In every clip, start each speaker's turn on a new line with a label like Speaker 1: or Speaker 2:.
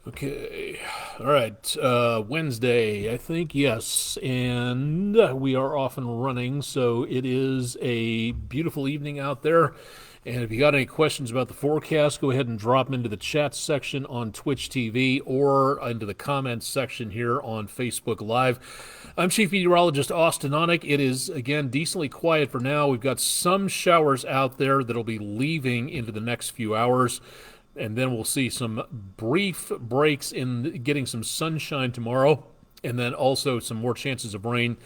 Speaker 1: Okay. All right. Wednesday, I think, yes. And we are off and running. So it is a beautiful evening out there. And if you got any questions about the forecast, go ahead and drop them into the chat section on Twitch TV or into the comments section here on Facebook Live. I'm Chief Meteorologist Austen Onek. It is, again, decently quiet for now. We've got some showers out there that'll be leaving into the next few hours, and then we'll see some brief breaks in getting some sunshine tomorrow, and then also some more chances of rain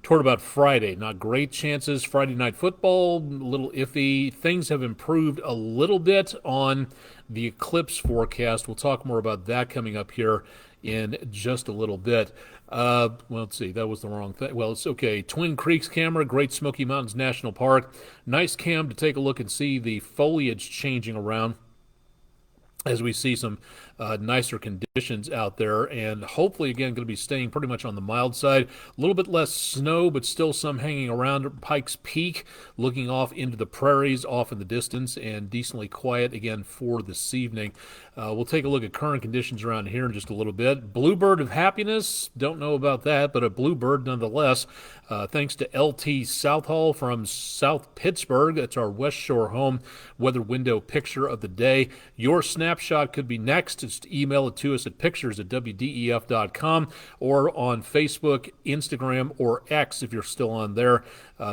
Speaker 1: toward about Friday. Not great chances. Friday night football, a little iffy. Things have improved a little bit on the eclipse forecast. We'll talk more about that coming up here in just a little bit. Well, let's see. That was the wrong thing. Well, it's okay. Twin Creeks camera, Great Smoky Mountains National Park. Nice cam to take a look and see the foliage changing around as we see some nicer conditions out there, and hopefully again going to be staying pretty much on the mild side. A little bit less snow, but still some hanging around Pikes Peak, looking off into the prairies off in the distance, and decently quiet again for this evening. We'll take a look at current conditions around here in just a little bit. Bluebird of happiness, don't know about that, but a bluebird nonetheless. Thanks to LT Southall from South Pittsburgh. That's our West Shore home weather window picture of the day. Your snapshot could be next. Just email it to us at pictures@wdef.com or on Facebook, Instagram, or X if you're still on there.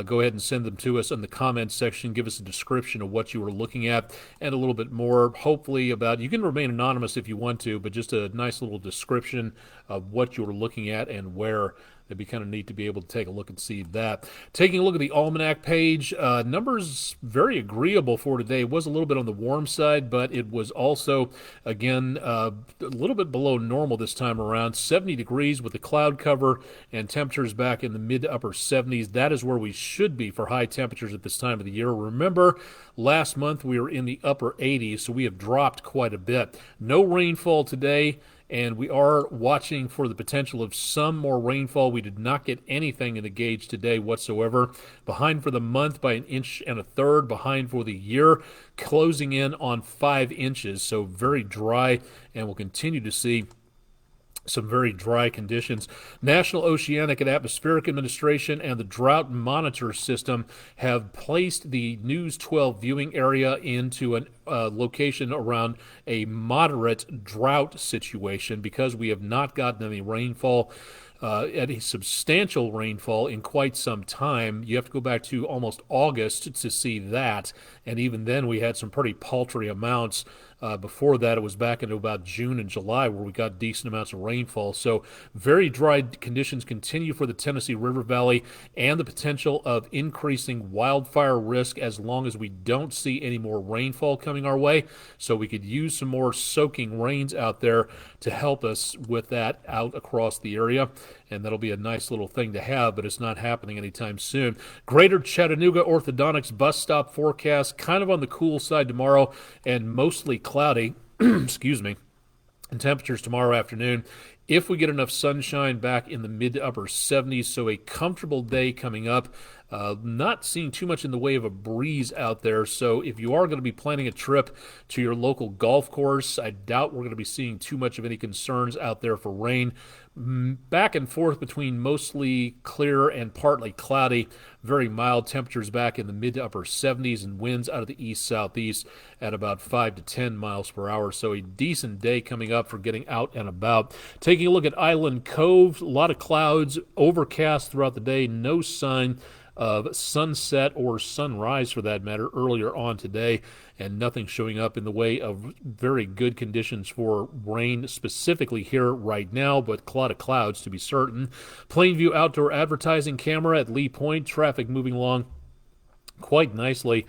Speaker 1: Go ahead and send them to us in the comments section. Give us a description of what you were looking at and a little bit more, hopefully, about. You can remain anonymous if you want to, but just a nice little description of what you were looking at and where. It'd be kind of neat to be able to take a look and see that. Taking a look at the almanac page, numbers very agreeable for today. It was a little bit on the warm side, but it was also, again, a little bit below normal this time around. 70 degrees with the cloud cover and temperatures back in the mid to upper 70s. That is where we should be for high temperatures at this time of the year. Remember, last month we were in the upper 80s, so we have dropped quite a bit. No rainfall today, and we are watching for the potential of some more rainfall. We did not get anything in the gauge today whatsoever. Behind for the month by 1.33 inches, behind for the year, closing in on 5 inches. So very dry, and we'll continue to see some very dry conditions. National Oceanic and Atmospheric Administration and the Drought Monitor System have placed the News 12 viewing area into a location around a moderate drought situation because we have not gotten any rainfall. Any substantial rainfall in quite some time. You have to go back to almost August to see that, and even then we had some pretty paltry amounts. Before that, it was back into about June and July where we got decent amounts of rainfall. So very dry conditions continue for the Tennessee River Valley, and the potential of increasing wildfire risk as long as we don't see any more rainfall coming our way. So we could use some more soaking rains out there to help us with that out across the area, and that'll be a nice little thing to have, but it's not happening anytime soon. Greater Chattanooga Orthodontics bus stop forecast, kind of on the cool side tomorrow and mostly cloudy. Excuse me. And temperatures tomorrow afternoon, if we get enough sunshine, back in the mid to upper 70s, so a comfortable day coming up. Not seeing too much in the way of a breeze out there, so if you are going to be planning a trip to your local golf course, I doubt we're going to be seeing too much of any concerns out there for rain. Back and forth between mostly clear and partly cloudy, very mild temperatures back in the mid to upper 70s, and winds out of the east-southeast at about 5 to 10 miles per hour. So a decent day coming up for getting out and about. Taking a look at Island Cove, a lot of clouds, overcast throughout the day, no sign of sunset or sunrise for that matter earlier on today, and nothing showing up in the way of very good conditions for rain specifically here right now, but a lot of clouds to be certain. Plainview outdoor advertising camera at Lee Point, traffic moving along quite nicely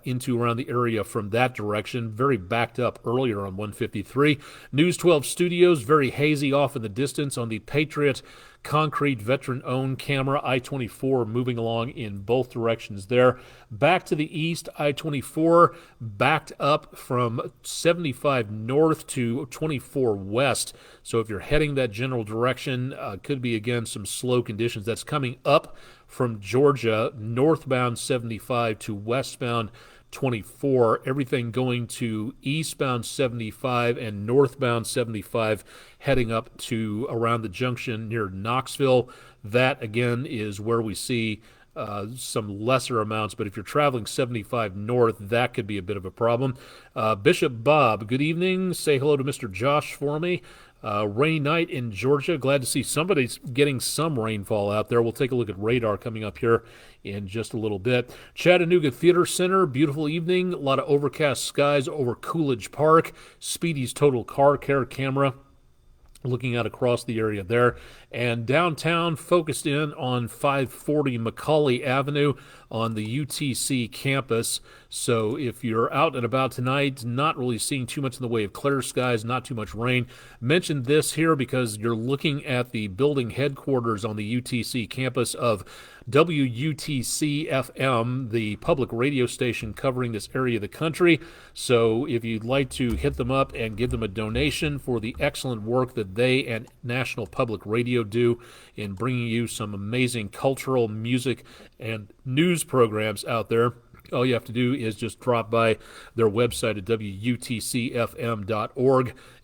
Speaker 1: into around the area from that direction. Very backed up earlier on 153. News 12 Studios, very hazy off in the distance on the Patriot concrete veteran-owned camera. I-24 moving along in both directions there. Back to the east, I-24 backed up from 75 north to 24 west. So if you're heading that general direction, could be, again, some slow conditions. That's coming up from Georgia, northbound 75 to westbound 24. Everything going to eastbound 75 and northbound 75 heading up to around the junction near Knoxville. That, again, is where we see some lesser amounts, but if you're traveling 75 north, that could be a bit of a problem. Bishop Bob, good evening. Say hello to Mr. Josh for me. Rainy night in Georgia. Glad to see somebody's getting some rainfall out there. We'll take a look at radar coming up here in just a little bit. Chattanooga Theater Center, beautiful evening. A lot of overcast skies over Coolidge Park. Speedy's total car care camera looking out across the area there. And downtown, focused in on 540 Macaulay Avenue on the UTC campus. So if you're out and about tonight, not really seeing too much in the way of clear skies, not too much rain. Mentioned this here because you're looking at the building headquarters on the UTC campus of WUTC-FM, the public radio station covering this area of the country. So if you'd like to hit them up and give them a donation for the excellent work that they and National Public Radio do in bringing you some amazing cultural, music, and news programs out there, all you have to do is just drop by their website at wutcfm.org,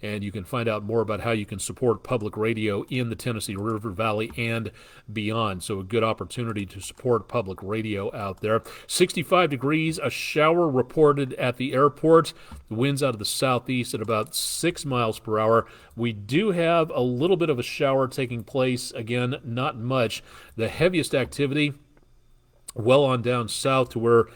Speaker 1: and you can find out more about how you can support public radio in the Tennessee River Valley and beyond. So a good opportunity to support public radio out there. 65 degrees, a shower reported at the airport. The winds out of the southeast at about 6 miles per hour. We do have a little bit of a shower taking place. Again, not much. The heaviest activity well on down south to where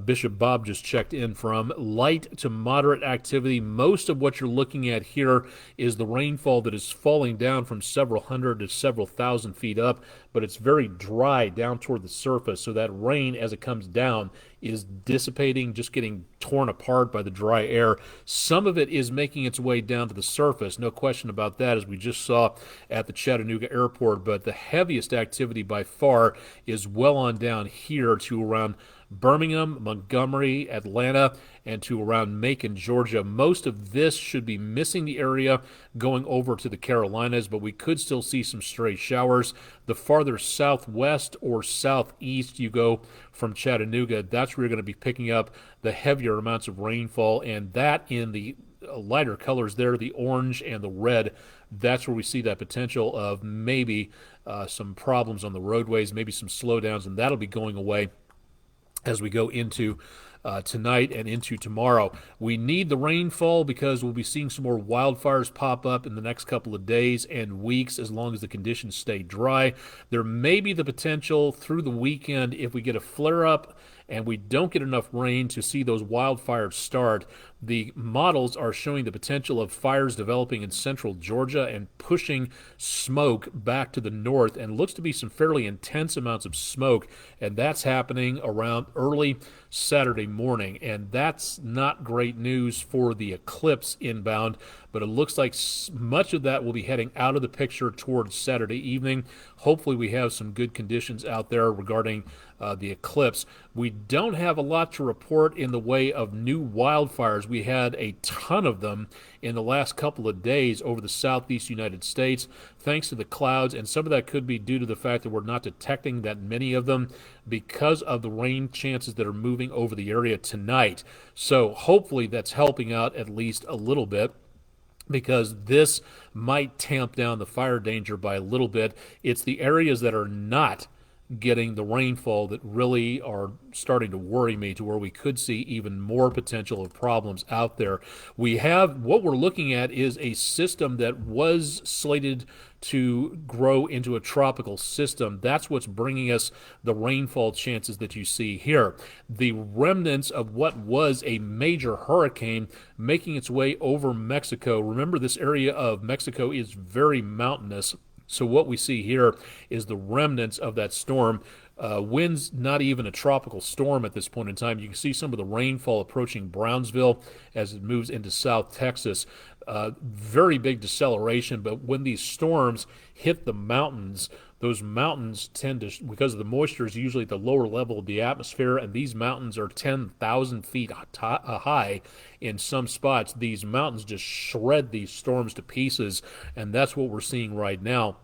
Speaker 1: Bishop Bob just checked in from. Light to moderate activity. Most of what you're looking at here is the rainfall that is falling down from several hundred to several thousand feet up, but it's very dry down toward the surface, so that rain as it comes down is dissipating, just getting torn apart by the dry air. Some of it is making its way down to the surface, no question about that, as we just saw at the Chattanooga airport, but the heaviest activity by far is well on down here to around Birmingham, Montgomery, Atlanta, and to around Macon, Georgia. Most of this should be missing the area going over to the Carolinas, but we could still see some stray showers. The farther southwest or southeast you go from Chattanooga, that's where you're going to be picking up the heavier amounts of rainfall, and that in the lighter colors there, the orange and the red, that's where we see that potential of maybe some problems on the roadways, maybe some slowdowns, and that'll be going away as we go into tonight and into tomorrow. We need the rainfall because we'll be seeing some more wildfires pop up in the next couple of days and weeks as long as the conditions stay dry. There may be the potential through the weekend, if we get a flare-up and we don't get enough rain, to see those wildfires start. The models are showing the potential of fires developing in central Georgia and pushing smoke back to the north, and looks to be some fairly intense amounts of smoke, and that's happening around early Saturday morning, and that's not great news for the eclipse inbound, but it looks like much of that will be heading out of the picture towards Saturday evening. Hopefully we have some good conditions out there regarding the eclipse. We don't have a lot to report in the way of new wildfires. We had a ton of them in the last couple of days over the southeast United States, thanks to the clouds, and some of that could be due to the fact that we're not detecting that many of them because of the rain chances that are moving over the area tonight. So hopefully that's helping out at least a little bit, because this might tamp down the fire danger by a little bit. It's the areas that are not getting the rainfall that really are starting to worry me, to where we could see even more potential of problems out there. We have, what we're looking at is a system that was slated to grow into a tropical system. That's what's bringing us the rainfall chances that you see here. The remnants of what was a major hurricane making its way over Mexico. Remember, this area of Mexico is very mountainous. So what we see here is the remnants of that storm. Winds not even a tropical storm at this point in time. You can see some of the rainfall approaching Brownsville as it moves into South Texas. Very big deceleration, but when these storms hit the mountains, those mountains tend to, because of the moisture is usually at the lower level of the atmosphere, and these mountains are 10,000 feet high in some spots. These mountains just shred these storms to pieces, and that's what we're seeing right now.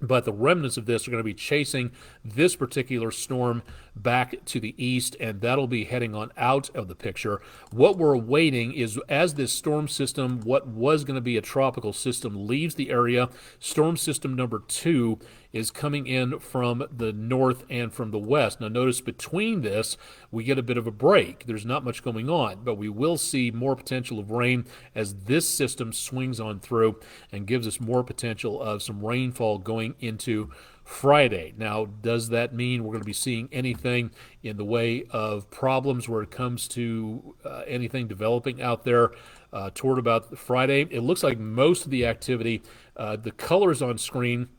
Speaker 1: But the remnants of this are going to be chasing this particular storm back to the east, and that'll be heading on out of the picture. What we're awaiting is, as this storm system, what was going to be a tropical system, leaves the area, storm system number 2 is coming in from the north and from the west. Now notice between this, we get a bit of a break. There's not much going on, but we will see more potential of rain as this system swings on through and gives us more potential of some rainfall going into Friday. Now, does that mean we're going to be seeing anything in the way of problems where it comes to anything developing out there toward about Friday? It looks like most of the activity, the colors on screen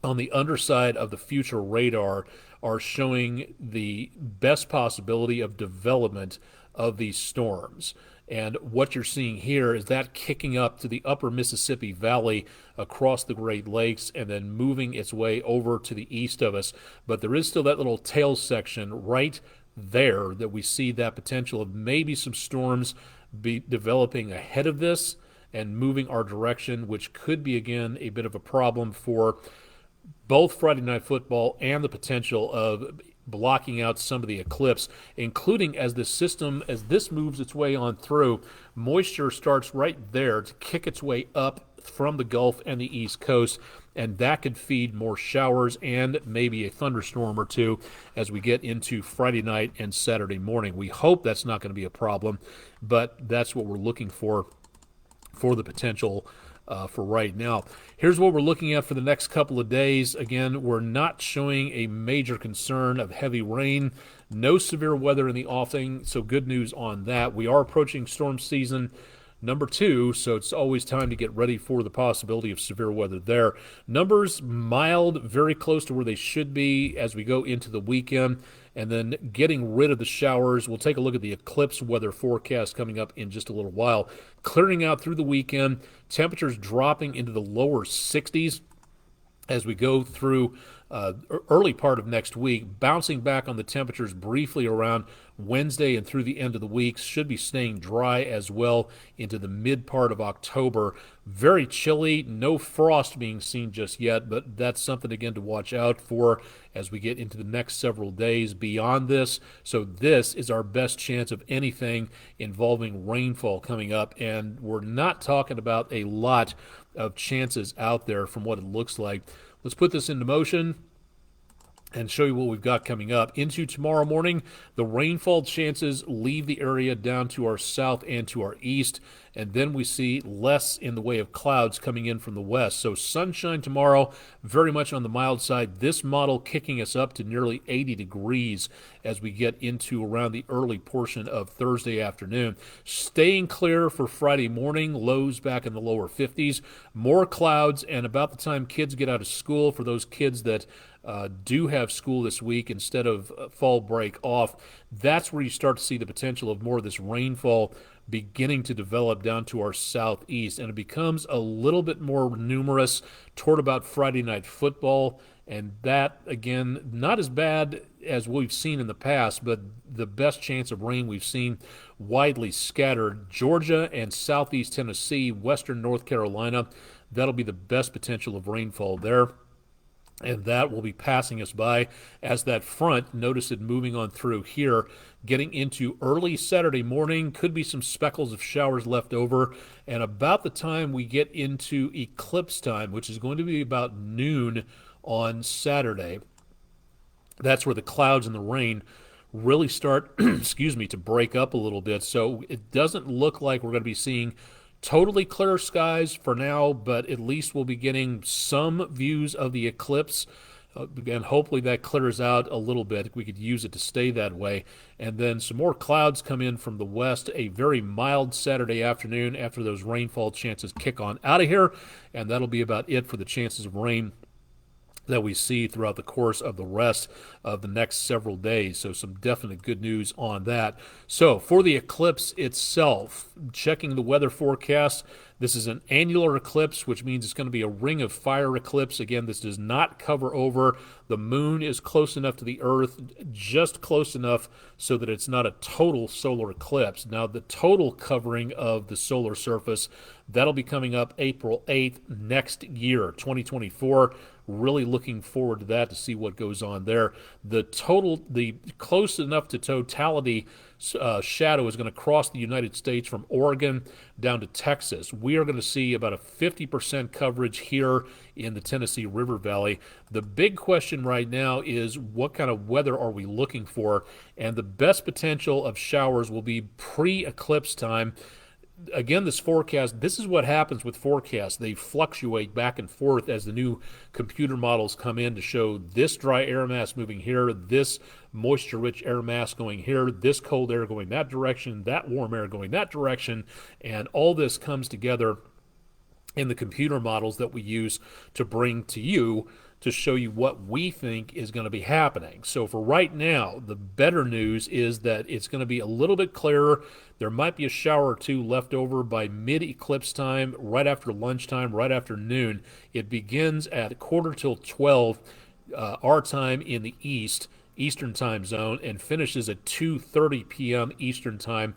Speaker 1: on the underside of the future radar are showing the best possibility of development of these storms. And what you're seeing here is that kicking up to the upper Mississippi Valley across the Great Lakes and then moving its way over to the east of us. But there is still that little tail section right there that we see that potential of maybe some storms be developing ahead of this and moving our direction, which could be, again, a bit of a problem for both Friday Night Football and the potential of blocking out some of the eclipse, including as this moves its way on through, moisture starts right there to kick its way up from the Gulf and the East Coast, and that could feed more showers and maybe a thunderstorm or two as we get into Friday night and Saturday morning. We hope that's not going to be a problem, but that's what we're looking for the potential for right now. Here's what we're looking at for the next couple of days. Again, we're not showing a major concern of heavy rain. No severe weather in the offing, so good news on that. We are approaching storm season number 2, so it's always time to get ready for the possibility of severe weather there. Numbers mild, very close to where they should be as we go into the weekend, and then getting rid of the showers. We'll take a look at the eclipse weather forecast coming up in just a little while. Clearing out through the weekend, temperatures dropping into the lower 60s as we go through early part of next week, bouncing back on the temperatures briefly around Wednesday and through the end of the week. Should be staying dry as well into the mid part of October. Very chilly, no frost being seen just yet, but that's something again to watch out for as we get into the next several days beyond this. So this is our best chance of anything involving rainfall coming up, and we're not talking about a lot of chances out there from what it looks like. Let's put this into motion and show you what we've got coming up. Into tomorrow morning, the rainfall chances leave the area down to our south and to our east, and then we see less in the way of clouds coming in from the west. So sunshine tomorrow, very much on the mild side. This model kicking us up to nearly 80 degrees as we get into around the early portion of Thursday afternoon. Staying clear for Friday morning, lows back in the lower 50s. More clouds, and about the time kids get out of school, for those kids that do have school this week instead of fall break off, that's where you start to see the potential of more of this rainfall beginning to develop down to our southeast, and it becomes a little bit more numerous toward about Friday Night Football, and that, again, not as bad as we've seen in the past, but the best chance of rain we've seen widely scattered. Georgia and southeast Tennessee, western North Carolina, that'll be the best potential of rainfall there. And that will be passing us by as that front, notice it moving on through here, getting into early Saturday morning. Could be some speckles of showers left over. And about the time we get into eclipse time, which is going to be about noon on Saturday, that's where the clouds and the rain really start, to break up a little bit. So it doesn't look like we're going to be seeing totally clear skies for now, but at least we'll be getting some views of the eclipse, and hopefully that clears out a little bit. We could use it to stay that way. And then some more clouds come in from the west. A very mild Saturday afternoon after those rainfall chances kick on out of here, and that'll be about it for the chances of rain that we see throughout the course of the rest of the next several days. So some definite good news on that. So for the eclipse itself, checking the weather forecast, this is an annular eclipse, which means it's going to be a ring of fire eclipse. Again, this does not cover over. The moon is close enough to the earth, just close enough so that it's not a total solar eclipse. Now, the total covering of the solar surface, that'll be coming up April 8th next year, 2024. really looking forward to that to see what goes on there. The close enough to totality shadow is going to cross the United States from Oregon down to Texas. We are going to see about a 50% coverage here in the Tennessee River Valley. The big question right now is what kind of weather are we looking for? And the best potential of showers will be pre-eclipse time. Again, this forecast, this is what happens with forecasts. They fluctuate back and forth as the new computer models come in to show this dry air mass moving here, this moisture-rich air mass going here, this cold air going that direction, that warm air going that direction, and all this comes together in the computer models that we use to bring to you to show you what we think is going to be happening. So for right now, the better news is that it's going to be a little bit clearer. There might be a shower or two left over by mid-eclipse time, right after lunchtime, right after noon. It begins at 11:45 our time in the Eastern time zone, and finishes at 2:30 p.m. Eastern time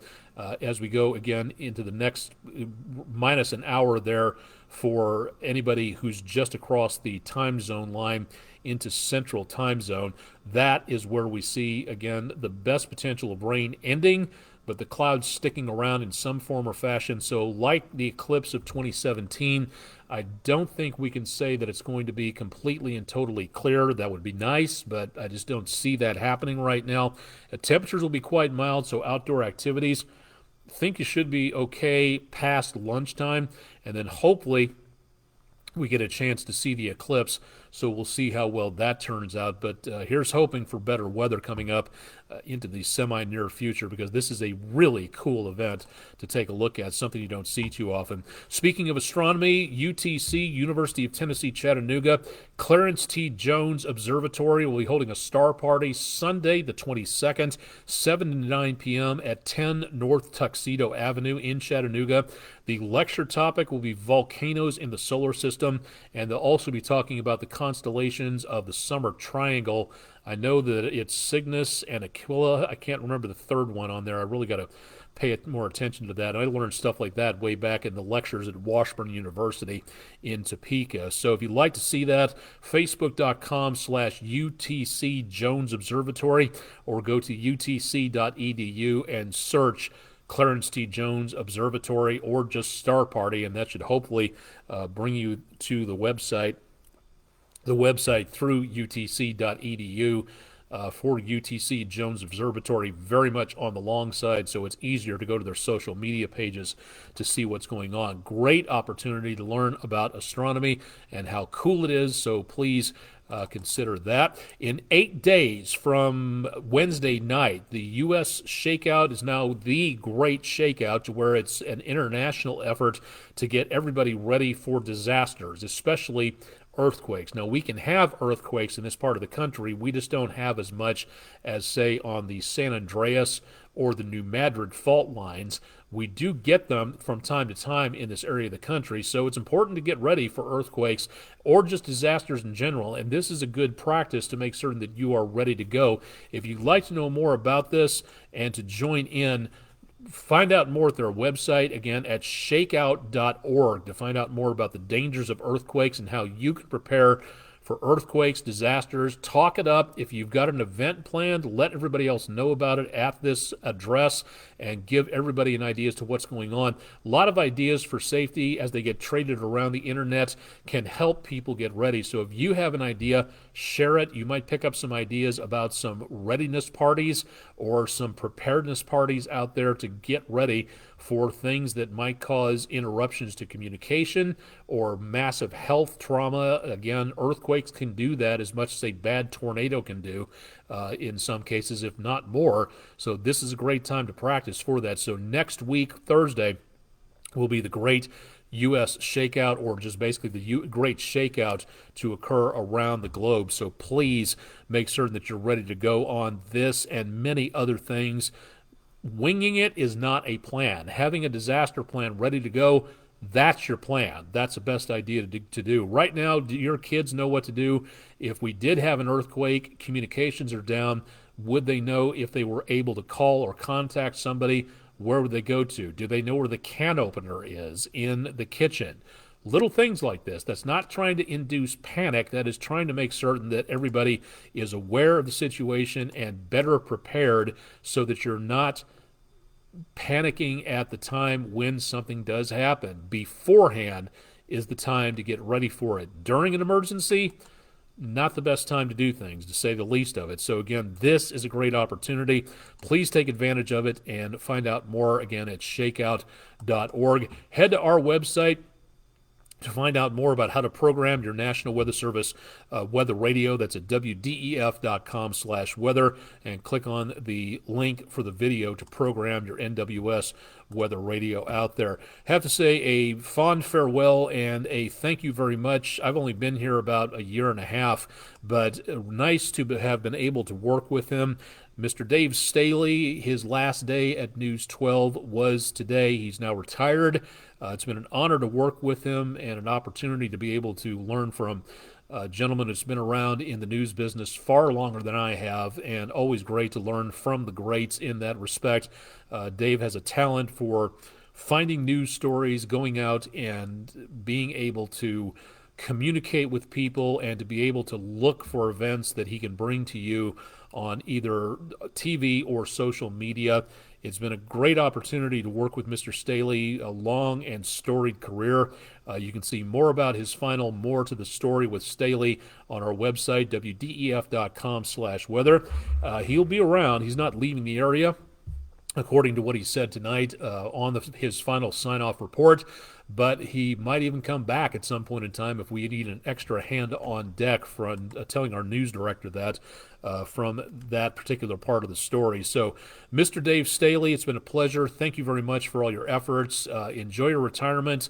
Speaker 1: as we go again into the next minus an hour there for anybody who's just across the time zone line into Central time zone. That is where we see, again, the best potential of rain ending, but the clouds sticking around in some form or fashion. So like the eclipse of 2017, I don't think we can say that it's going to be completely and totally clear. That would be nice, but I just don't see that happening right now. Temperatures will be quite mild, so outdoor activities, I think you should be okay past lunchtime, and then hopefully we get a chance to see the eclipse, so we'll see how well that turns out. But here's hoping for better weather coming up into the semi-near future, because this is a really cool event to take a look at, something you don't see too often. Speaking of astronomy, UTC, University of Tennessee, Chattanooga, Clarence T. Jones Observatory will be holding a star party Sunday the 22nd, 7 to 9 p.m. at 10 North Tuxedo Avenue in Chattanooga. The lecture topic will be volcanoes in the solar system, and they'll also be talking about the constellations of the Summer Triangle. I know that it's Cygnus and Aquila. I can't remember the third one on there. I really got to pay more attention to that. I learned stuff like that way back in the lectures at Washburn University in Topeka. So if you'd like to see that, facebook.com/UTC Jones Observatory, or go to utc.edu and search Clarence T. Jones Observatory or just Star Party, and that should hopefully bring you to the website through utc.edu for UTC Jones Observatory, very much on the long side, so it's easier to go to their social media pages to see what's going on. Great opportunity to learn about astronomy and how cool it is, so please consider that. In 8 days from Wednesday night, the U.S. shakeout is now the Great Shakeout, to where it's an international effort to get everybody ready for disasters, especially earthquakes. Now, we can have earthquakes in this part of the country. We just don't have as much as, say, on the San Andreas or the New Madrid fault lines. We do get them from time to time in this area of the country, so it's important to get ready for earthquakes or just disasters in general, and this is a good practice to make certain that you are ready to go. If you'd like to know more about this and to join in, find out more at their website, again, at shakeout.org, to find out more about the dangers of earthquakes and how you can prepare for earthquakes, disasters. Talk it up. If you've got an event planned, let everybody else know about it at this address and give everybody an idea as to what's going on. A lot of ideas for safety as they get traded around the internet can help people get ready. So if you have an idea, share it. You might pick up some ideas about some readiness parties or some preparedness parties out there to get ready for things that might cause interruptions to communication or massive health trauma. Again, earthquakes can do that as much as a bad tornado can do in some cases, if not more. So this is a great time to practice for that. So next week, Thursday, will be the Great U.S. Shakeout, or just basically the Great Shakeout, to occur around the globe. So please make certain that you're ready to go on this and many other things. Winging it is not a plan. Having a disaster plan ready to go, that's your plan. That's the best idea to do. Right now, do your kids know what to do? If we did have an earthquake, communications are down, would they know if they were able to call or contact somebody? Where would they go to? Do they know where the can opener is in the kitchen? Little things like this. That's not trying to induce panic. That is trying to make certain that everybody is aware of the situation and better prepared so that you're not panicking at the time when something does happen. Beforehand is the time to get ready for it. During an emergency, not the best time to do things, to say the least of it. So again, this is a great opportunity. Please take advantage of it and find out more again at shakeout.org. Head to our website to find out more about how to program your National Weather Service weather radio. That's at wdef.com/weather, and click on the link for the video to program your NWS weather radio out there. Have to say a fond farewell and a thank you very much. I've only been here about a year and a half, but nice to have been able to work with him. Mr. Dave Staley, his last day at News 12 was today. He's now retired. It's been an honor to work with him and an opportunity to be able to learn from a gentleman who's been around in the news business far longer than I have, and always great to learn from the greats in that respect. Dave has a talent for finding news stories, going out and being able to communicate with people and to be able to look for events that he can bring to you on either TV or social media. It's been a great opportunity to work with Mr. Staley, a long and storied career. You can see more about his final More to the Story with Staley on our website, wdef.com/weather. He'll be around. He's not leaving the area, according to what he said tonight on his final sign-off report. But he might even come back at some point in time if we need an extra hand on deck from telling our news director that from that particular part of the story. So, Mr. Dave Staley, it's been a pleasure. Thank you very much for all your efforts. Enjoy your retirement.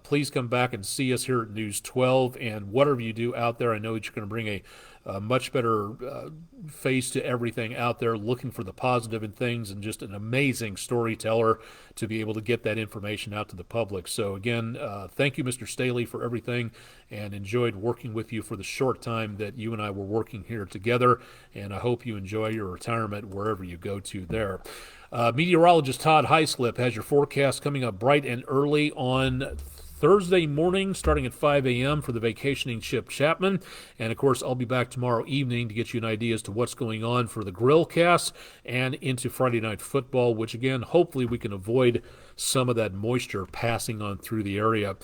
Speaker 1: Please come back and see us here at News 12, and whatever you do out there, I know that you're going to bring a much better face to everything out there, looking for the positive in things, and just an amazing storyteller to be able to get that information out to the public. So again, thank you, Mr. Staley, for everything, and enjoyed working with you for the short time that you and I were working here together, and I hope you enjoy your retirement wherever you go to there. Meteorologist Todd Heislip has your forecast coming up bright and early on Thursday morning, starting at 5 a.m. for the vacationing ship Chapman. And, of course, I'll be back tomorrow evening to get you an idea as to what's going on for the grill cast and into Friday Night Football, which, again, hopefully we can avoid some of that moisture passing on through the area.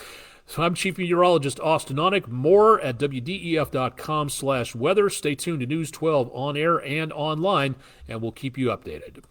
Speaker 1: So I'm Chief Meteorologist Austen Onek. More at wdef.com/weather. Stay tuned to News 12 on air and online, and we'll keep you updated.